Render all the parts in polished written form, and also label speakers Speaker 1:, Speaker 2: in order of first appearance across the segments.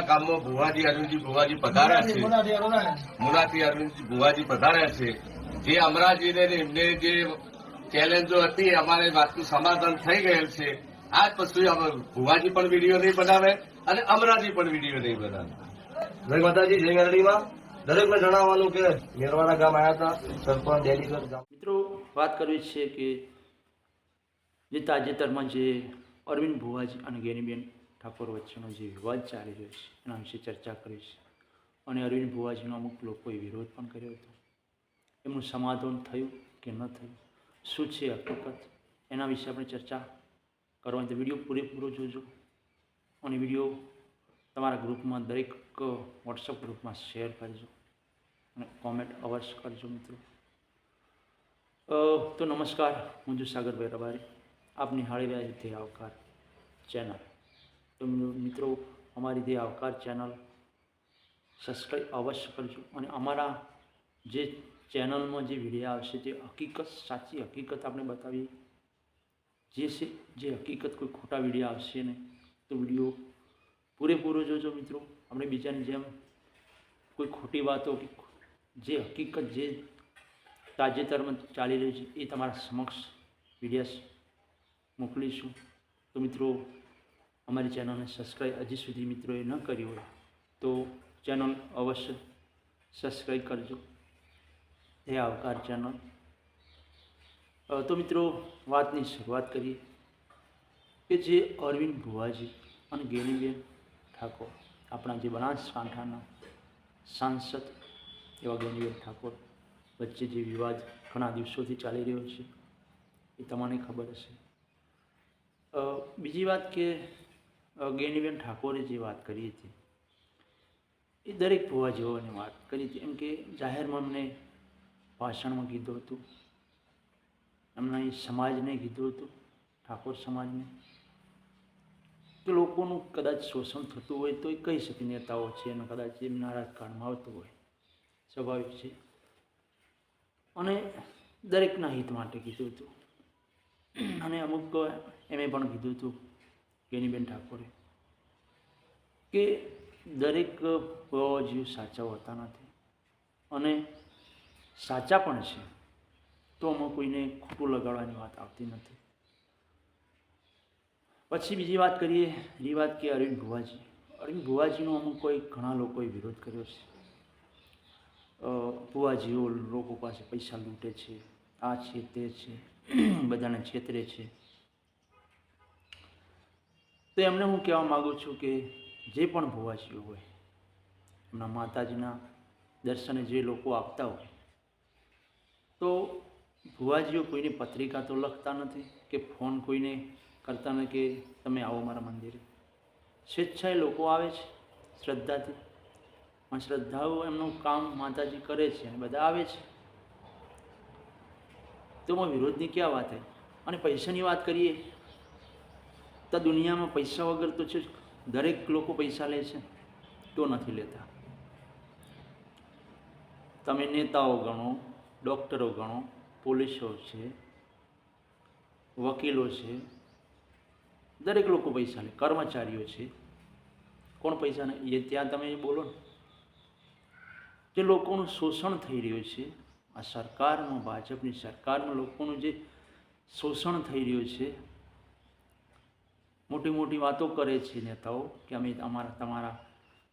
Speaker 1: ગામમાં ભુવાજી અરવિંદજી ભુવાજી પધાર્યા છે, મુનાથી અરવિંદજી ભુવાજી પધાર્યા છે. જે અમરાજીને એમને જે ચેલેન્જો હતી અમારે વાતનું સમાધાન થઈ ગયેલ છે. આજ પછી ભુવાજી પણ વિડીયો નહીં બનાવે અને અમરાજી પણ વિડીયો નહીં બનાવે.
Speaker 2: જય માતાજી, જય મેરડીમાં. દરેકને જણાવવાનું કે મેરવાડા ગામ આવ્યા હતા સરપંચ ડેલીગર ગામ.
Speaker 3: મિત્રો, વાત કરવી છે કે જે તાજેતરમાં જે અરવિંદ ભુવાજી અને ગેનીબેન ઠાકોર વચ્ચેનો જે વિવાદ ચાલી રહ્યો છે એના વિશે ચર્ચા કરી છે. અને અરવિંદ ભુવાજીનો અમુક લોકોએ વિરોધ પણ કર્યો હતો. એમનું સમાધાન થયું કે ન થયું, શું છે હકીકત, એના વિશે આપણે ચર્ચા કરવાની. તો વિડીયો પૂરેપૂરો જોજો અને વિડીયો તમારા ગ્રુપમાં, દરેક વોટ્સઅપ ગ્રુપમાં શેર કરજો અને કોમેન્ટ અવશ્ય કરજો મિત્રો. તો નમસ્કાર, હું છું સાગરભાઈ રબારી. આપ નિહાળી રહ્યા છે તે આવકાર ચેનલ. તો મિત્રો, અમારી તે આવકાર ચેનલ સબસ્ક્રાઈબ અવશ્ય કરજો. અને અમારા જે ચેનલમાં જે વિડીયો આવશે તે હકીકત, સાચી હકીકત આપણે બતાવીએ જે છે. જે હકીકત, કોઈ ખોટા વિડીયો આવશે ને તો વિડીયો પૂરેપૂરો જોજો મિત્રો. આપણે બીજાની જેમ કોઈ ખોટી વાતો કે જે હકીકત, જે તાજેતરમાં ચાલી રહ્યું છે એ તમારા સમક્ષ વિડીયો મોકલીશું. તો મિત્રો, અમારી ચેનલને સબસ્ક્રાઈબ હજી સુધી મિત્રોએ ન કરી હોય તો ચેનલ અવશ્ય સબસ્ક્રાઈબ કરજો, એ આવકાર ચેનલ. તો મિત્રો, વાતની શરૂઆત કરીએ કે જે અરવિંદ ભુવાજી અને ગેનીબેન ઠાકોર, આપણા જે બનાસકાંઠાના સાંસદ એવા ગેનીબેન ઠાકોર વચ્ચે જે વિવાદ ઘણા દિવસોથી ચાલી રહ્યો છે એ તમને ખબર હશે. બીજી વાત કે ગેનીબેન ઠાકોરે જે વાત કરી હતી એ દરેક ભુવાજીઓને વાત કરી હતી. એમ કે જાહેરમાં અમને ભાષણમાં કીધું હતું, એમના એ સમાજને કીધું હતું, ઠાકોર સમાજને, કે લોકોનું કદાચ શોષણ થતું હોય તો એ કહી શકે, નેતાઓ છે અને કદાચ એમના રાજકારણમાં આવતું હોય, સ્વાભાવિક છે. અને દરેકના હિત માટે કીધું હતું. અને અમુક એમે પણ કીધું હતું ગેનીબેન ઠાકોરે કે દરેક ભુવાજીઓ સાચા હોતા નથી અને સાચા પણ છે તો આમાં કોઈને ખોટું લગાડવાની વાત આવતી નથી. પછી બીજી વાત કરીએ, એ વાત કે અરવિંદ ભુવાજીનો અમુક ઘણા લોકોએ વિરોધ કર્યો છે. ભુવાજીઓ લોકો પાસે પૈસા લૂંટે છે, આ છે તે છે, બધાને છેતરે છે. તો એમને હું કહેવા માગું છું કે જે પણ ભુવાજીઓ હોય, એમના માતાજીના દર્શને જે લોકો આપતા હોય, તો ભુવાજીઓ કોઈને પત્રિકા તો લખતા નથી કે ફોન કોઈને કરતા નથી કે તમે આવો મારા મંદિરે. સ્વેચ્છાએ લોકો આવે છે શ્રદ્ધાથી, અને શ્રદ્ધાઓ એમનું કામ માતાજી કરે છે અને બધા આવે છે. તો એમાં વિરોધની ક્યાં વાત છે? અને પૈસાની વાત કરીએ તો દુનિયામાં પૈસા વગર તો છે, દરેક લોકો પૈસા લે છે તો નથી લેતા. તમે નેતાઓ ગણો, ડૉક્ટરો ગણો, પોલીસો છે, વકીલો છે, દરેક લોકો પૈસા લે, કર્મચારીઓ છે, કોણ પૈસા નહીં એ ત્યાં તમે બોલો ને. જે લોકોનું શોષણ થઈ રહ્યું છે આ સરકારમાં, ભાજપની સરકારમાં લોકોનું જે શોષણ થઈ રહ્યું છે, મોટી મોટી વાતો કરે છે નેતાઓ કે અમે તમારા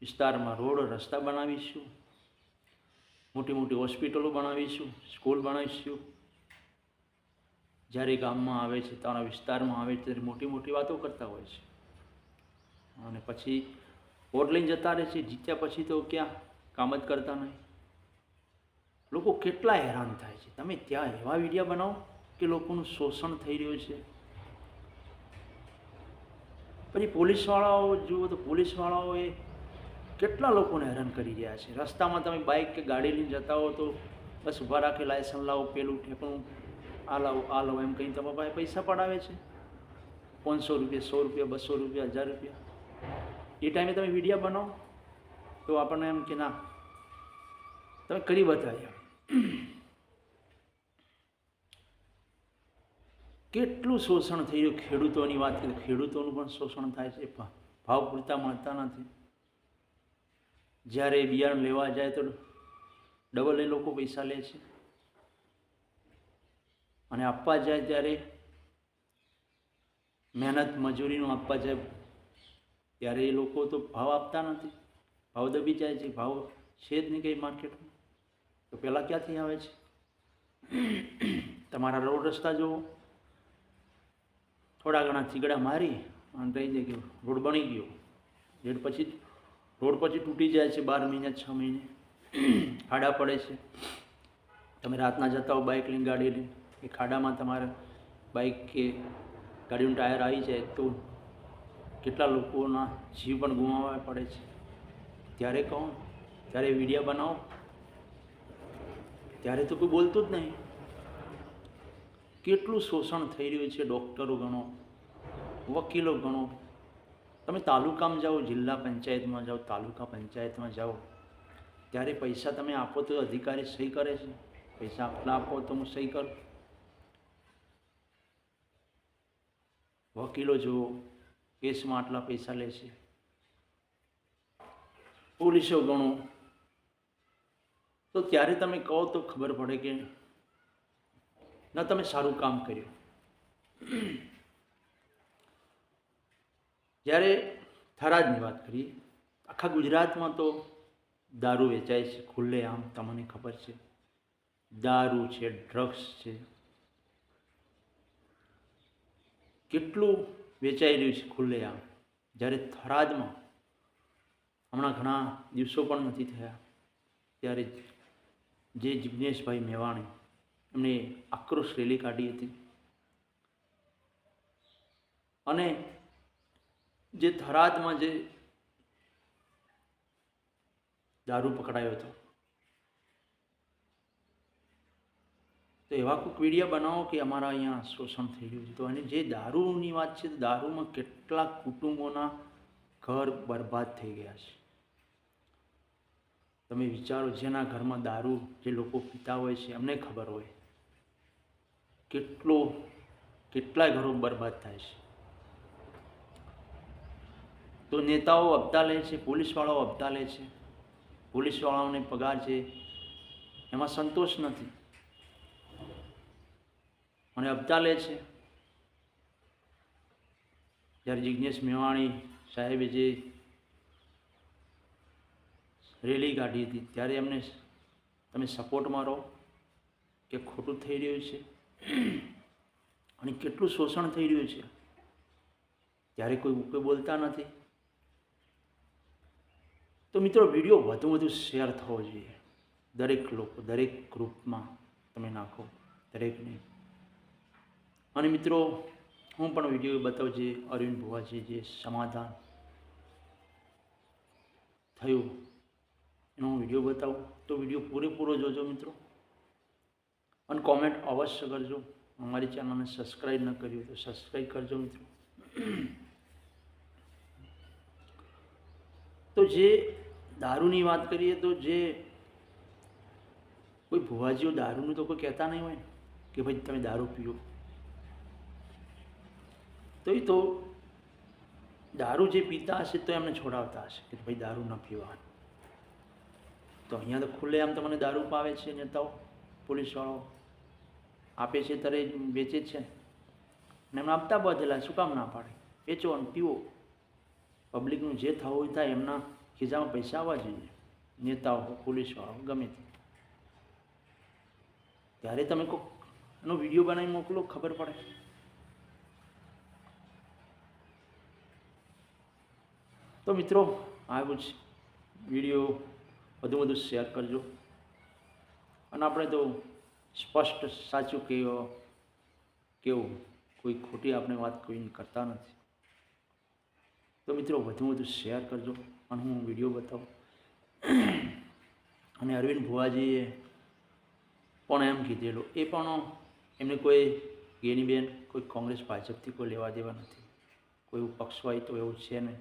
Speaker 3: વિસ્તારમાં રોડ રસ્તા બનાવીશું, મોટી મોટી હોસ્પિટલો બનાવીશું, સ્કૂલ બનાવીશું. જ્યારે ગામમાં આવે છે, તમારા વિસ્તારમાં આવે છે ત્યારે મોટી મોટી વાતો કરતા હોય છે અને પછી વોટ લઈને જતા રહે છે. જીત્યા પછી તો ક્યાં કામ જ કરતા નહીં. લોકો કેટલા હેરાન થાય છે. તમે ત્યાં એવા વિડીયો બનાવો કે લોકોનું શોષણ થઈ રહ્યું છે. પછી પોલીસવાળાઓ જુઓ તો પોલીસવાળાઓએ કેટલા લોકોને હેરાન કરી રહ્યા છે. રસ્તામાં તમે બાઇક કે ગાડી લઈને જતા હો તો બસ ઊભા રાખે, લાયસન્સ લાવો, પેલું ઠેકણું આ લાવો, આ લાવો એમ કહીને તમારા પાસે પૈસા પડાવે છે. 500 રૂપિયા, 100 રૂપિયા, 200 રૂપિયા, 1000 રૂપિયા. એ ટાઈમે તમે વિડીયો બનાવો તો આપણને એમ કે ના તમે કરી બતાવ્યા. કેટલું શોષણ થઈ રહ્યું. ખેડૂતોની વાત કરીએ, ખેડૂતોનું પણ શોષણ થાય છે, ભાવ પૂરતા મળતા નથી. જ્યારે બિયારણ લેવા જાય તો ડબલ એ લોકો પૈસા લે છે, અને આપવા જાય ત્યારે મહેનત મજૂરીનું આપવા જાય ત્યારે એ લોકો તો ભાવ આપતા નથી, ભાવ દબી જાય છે, ભાવ છે જ નહીં કંઈ માર્કેટમાં. તો પહેલાં ક્યાંથી આવે છે? તમારા રોડ રસ્તા જુઓ, થોડા ઘણા ચીગડા મારી અને કહી દે કે રોડ બની ગયો, રોડ પછી તૂટી જાય છે 12 મહિને 6 મહિને, ખાડા પડે છે. તમે રાતના જતા હો બાઇક લઈને ગાડી લઈને, એ ખાડામાં તમારા બાઇક કે ગાડીનું ટાયર આવી જાય તો કેટલા લોકોના જીવ પણ ગુમાવવા પડે છે. ત્યારે કહો, ત્યારે વિડીયો બનાવો, ત્યારે તો કોઈ બોલતું જ નહીં. કેટલું શોષણ થઈ રહ્યું છે. ડૉક્ટરો ગણો, વકીલો ગણો, તમે તાલુકામાં જાઓ, જિલ્લા પંચાયતમાં જાઓ, તાલુકા પંચાયતમાં જાઓ, ત્યારે પૈસા તમે આપો તો અધિકારી સહી કરે છે, પૈસા આટલા આપો તો હું સહી કરું. વકીલો જુઓ, કેસમાં આટલા પૈસા લે છે. પોલીસો ગણો, તો ત્યારે તમે કહો તો ખબર પડે કે ના તમે સારું કામ કર્યું. જ્યારે થરાદની વાત કરીએ, આખા ગુજરાતમાં તો દારૂ વેચાય છે ખુલ્લે આમ, તમને ખબર છે. દારૂ છે, ડ્રગ્સ છે, કેટલું વેચાઈ રહ્યું છે ખુલ્લે આમ. જ્યારે થરાદમાં હમણાં ઘણા દિવસો પણ નથી થયા, ત્યારે જે જિજ્ઞેશભાઈ મેવાણી એમને આક્રોશ રેલી કાઢી હતી, અને જે થરાદમાં જે દારૂ પકડાયો હતો, તો એવા કોઈક વિડીયો બનાવો કે અમારા અહીંયા શોષણ થઈ રહ્યું છે. તો અને જે દારૂની વાત છે, દારૂમાં કેટલાક કુટુંબોના ઘર બરબાદ થઈ ગયા છે. તમે વિચારો, જેના ઘરમાં દારૂ જે લોકો પીતા હોય છે એમને ખબર હોય કેટલાય ઘરો બરબાદ થાય છે. તો નેતાઓ હપ્તા લે છે, પોલીસવાળાઓ હપ્તા લે છે, પોલીસવાળાઓને પગાર છે, એમાં સંતોષ નથી અને હપ્તા લે છે. જ્યારે જિજ્ઞેશ મેવાણી સાહેબે જે રેલી કાઢી હતી, ત્યારે એમને તમે સપોર્ટમાં રહો કે ખોટું થઈ રહ્યું છે અને કેટલું શોષણ થઈ રહ્યું છે, ત્યારે કોઈ બોલતા નથી. તો મિત્રો, વિડીયો વધુ શેર થવો જોઈએ. દરેક લોકો, દરેક ગ્રુપમાં તમે નાખો, દરેકને. અને મિત્રો, હું પણ વિડીયો બતાવું જે અરવિંદ ભુવાજી જે સમાધાન થયું એનો હું વિડીયો બતાવું. તો વિડીયો પૂરેપૂરો જોજો મિત્રો, અને કોમેન્ટ અવશ્ય કરજો. અમારી ચેનલને સબસ્ક્રાઈબ ન કર્યું તો સબસ્ક્રાઈબ કરજો મિત્રો. તો જે દારૂની વાત કરીએ, તો જે કોઈ ભુવાજીઓ દારૂનું તો કોઈ કહેતા નહીં હોય ને કે ભાઈ તમે દારૂ પીઓ, તો એ તો દારૂ જે પીતા હશે તો એમને છોડાવતા હશે કે ભાઈ દારૂ ન પીવાનું. તો અહીંયા તો ખુલ્લે આમ તમને દારૂ પાવે છે નેતાઓ, પોલીસવાળાઓ આપે છે ત્યારે વેચે છે, અને એમને આપતા બધેલા શું કામ ના પાડે? વેચો અને પીવો. પબ્લિકનું જે થવું હોય થાય, એમના ખિસ્સામાં પૈસા આવવા જોઈએ, નેતાઓ, પોલીસવાળાઓ, ગમે તે. ત્યારે તમે કોઈક એનો વિડીયો બનાવી મોકલો, ખબર પડે. તો મિત્રો, આવું જ વિડીયો વધુ શેર કરજો. અને આપણે તો સ્પષ્ટ સાચું કેવું કોઈ ખોટી આપણે વાત કોઈ કરતા નથી. તો મિત્રો, વધુ શેર કરજો અને હું વિડીયો બતાવું. અને અરવિંદ ભુવાજીએ પણ એમ કીધેલું, એ પણ એમને કોઈ ગેનીબેન, કોઈ કોંગ્રેસ ભાજપથી કોઈ લેવા દેવા નથી, કોઈ પક્ષ હોય તો એવું છે નહીં.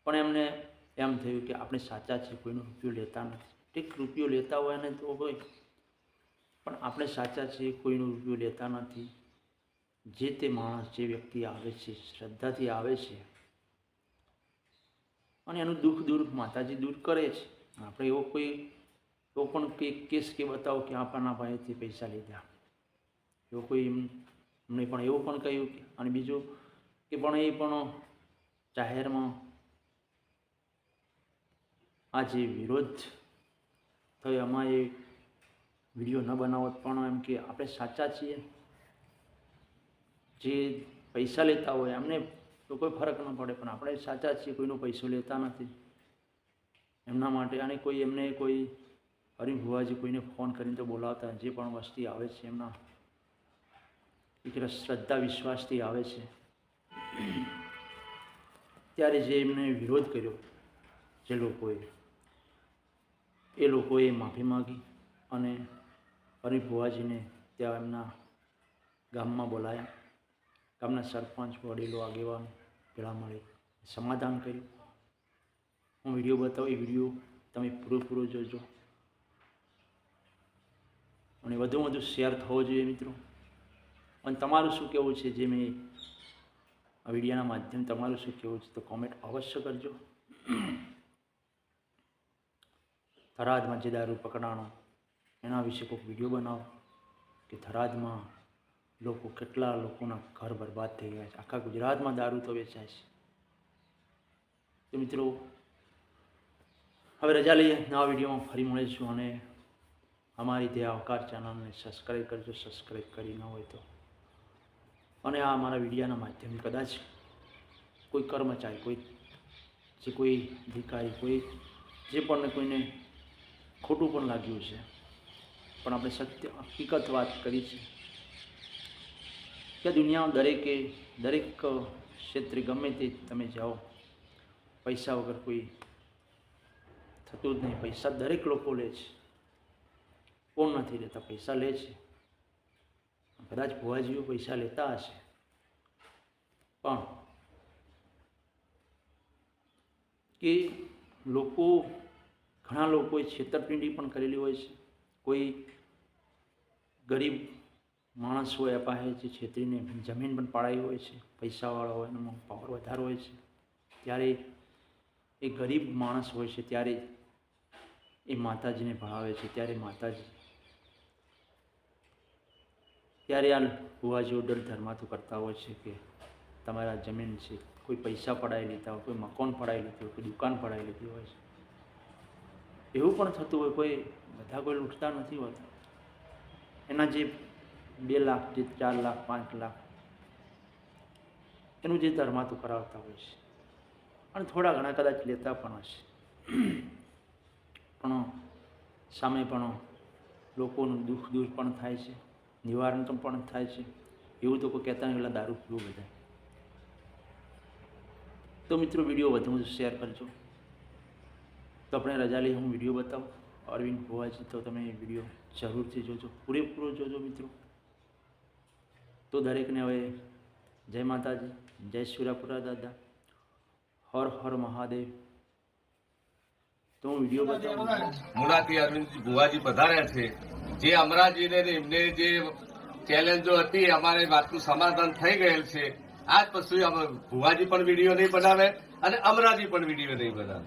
Speaker 3: પણ એમને એમ થયું કે આપણે સાચા છીએ, કોઈનો રૂપિયો લેતા નથી. ઠીક, રૂપિયો લેતા હોય ને તો હોય, પણ આપણે સાચા છીએ, કોઈનો રૂપિયો લેતા નથી. જે તે માણસ, જે વ્યક્તિ આવે છે, શ્રદ્ધાથી આવે છે, અને એનું દુઃખ દૂર માતાજી દૂર કરે છે. આપણે એવો પણ કેસ કે બતાવો કે આપણા ભાઈથી પૈસા લીધા, એવો કોઈ એમને પણ એવું પણ કહ્યું. અને બીજું કે પણ એ પણ જાહેરમાં આ જે વિરોધ થયો એમાં એ વિડીયો ન બનાવત, પણ એમ કે આપણે સાચા છીએ. જે પૈસા લેતા હોય એમને તો કોઈ ફરક ન પડે, પણ આપણે સાચા છીએ, કોઈનો પૈસો લેતા નથી એમના માટે. અને કોઈ એમને કોઈ હરીફ ભુવાજી કોઈને ફોન કરીને તો બોલાવતા, જે પણ વસ્તી આવે છે એમના એક શ્રદ્ધા વિશ્વાસથી આવે છે. ત્યારે જે એમને વિરોધ કર્યો જે લોકોએ, એ લોકોએ માફી માગી અને હરીફ ભુવાજીને ત્યાં એમના ગામમાં બોલાયા. ગામના સરપંચ, વડીલો, આગેવાન ભેળા મળી સમાધાન કર્યું. હું વિડીયો બતાવું, એ વિડીયો તમે પૂરો જોજો અને વધુ શેર થવો જોઈએ મિત્રો. અને તમારું શું કહેવું છે, જે મેં આ વિડીયોના માધ્યમ તમારું શું કહેવું છે તો કોમેન્ટ અવશ્ય કરજો. થરાદમાં જે દારૂ પકડાણો એના વિશે કોઈક વિડીયો બનાવો કે થરાદમાં લોકો કેટલા લોકોના ઘર બરબાદ થઈ ગયા છે. આખા ગુજરાતમાં દારૂ તો વેચાય છે. તો મિત્રો હવે રજા લઈએ, નવા વિડીયોમાં ફરી મળીશું. અને અમારી તે આવકાર ચેનલને સબસ્ક્રાઈબ કરજો, સબસ્ક્રાઈબ કરી ન હોય તો. અને આ અમારા વિડીયોના માધ્યમથી કદાચ કોઈ કર્મચારી, કોઈ અધિકારી, કોઈ જે પણ કોઈને ખોટું પણ લાગ્યું છે, પણ આપણે સત્ય હકીકત વાત કરી છે કે દુનિયામાં દરેક ક્ષેત્રે ગમે તે તમે જાઓ, પૈસા વગર કોઈ થતું જ નહીં. પૈસા દરેક લોકો લે છે, કોણ નથી લેતા? પૈસા લે છે. કદાચ ભુવાજીઓ પૈસા લેતા હશે, પણ કે ઘણા લોકોએ છેતરપિંડી પણ કરેલી હોય છે. કોઈ ગરીબ માણસ હોય અપાહે જે છેતરીને જમીન પણ પાડાવી હોય છે. પૈસાવાળા હોય, એનો પાવર વધારે હોય છે, ત્યારે એ ગરીબ માણસ હોય છે, ત્યારે એ માતાજીને ભાવે છે. ત્યારે આ ભુવાજીઓ ડર ધર્માતું કરતા હોય છે કે તમારા જમીન છે, કોઈ પૈસા પડાવી લીધા હોય, કોઈ મકાન પડાવી લીધું હોય, કોઈ દુકાન પડાવી લીધી હોય છે. એવું પણ થતું હોય. બધા કોઈ લૂંટતા નથી હોતા. એના જે 2 લાખ, જે 4 લાખ, 5 લાખ એનું જે ધર્માતું કરાવતા હોય છે. અને થોડા ઘણા કદાચ લેતા પણ હશે, પણ સામે પણ લોકોનું દુઃખ દૂર પણ થાય છે, નિવારણ પણ થાય છે. એવું તો કોઈ કહેતા નહીં પેલા દારૂ પીવું બધા. તો મિત્રો વિડીયો વધુ શેર કરજો. તો આપણે રજા લઈ હું વિડીયો બતાવું અરવિંદ ભુવાજી, તો તમે વિડીયો જરૂરથી જોજો, પૂરેપૂરો જોજો મિત્રો. તો દરેકને હવે જય માતાજી, જય સુરાપુરા દાદા, હર હર મહાદેવ. તો હું વિડીયો બતાવું.
Speaker 1: મુનાથી અરવિંદ ભુવાજી પધાર્યા છે. જે અમરાજીને એમને જે ચેલેન્જો હતી, અમારે વાતનું સમાધાન થઈ ગયેલ છે. આજ પછી ભુવાજી પણ વિડીયો નહીં બનાવે અને અમરાજી પણ વિડીયો નહીં બનાવે.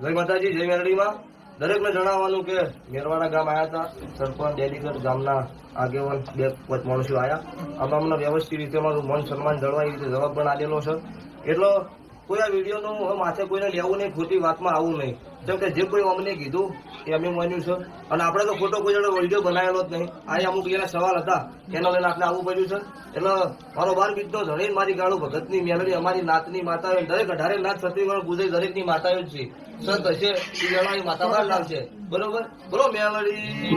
Speaker 2: જય માતાજી, જય મેરડીમાં. દરેકને જણાવવાનું કે મેરવાડા ગામ આવ્યા હતા, સરપંચ, ડેલીગેટ, ગામના આગેવાન 2-5 માણસો આવ્યા. અમને વ્યવસ્થિત રીતે અમારું માન સન્માન જળવાય એ રીતે જવાબ પણ આપેલો છે. એટલે કોઈ આ વિડીયોનું માથે કોઈને લેવું નહીં, ખોટી વાતમાં આવવું નહીં. જેમ કે જે કોઈ અમને કીધું એ અમે માન્યું છે. અને આપણે તો ખોટો કોઈ જોડે વિડીયો બનાવેલો જ નહીં. આ અમુક એના સવાલ હતા, એનો લઈને આપણે આવવું પડ્યું છે. એટલે મારો 12 બીજનો ધણી મારી ગાળું ભગતની મેલડી, અમારી નાતની માતાઓ, દરેક 18 નાત, છત્રીસગઢ, ગુજરાત દરેકની માતાઓ જ છે. સંત હશે એ જણાવી માતા બહાર લાવશે. બરોબર? બોલો મેલડી.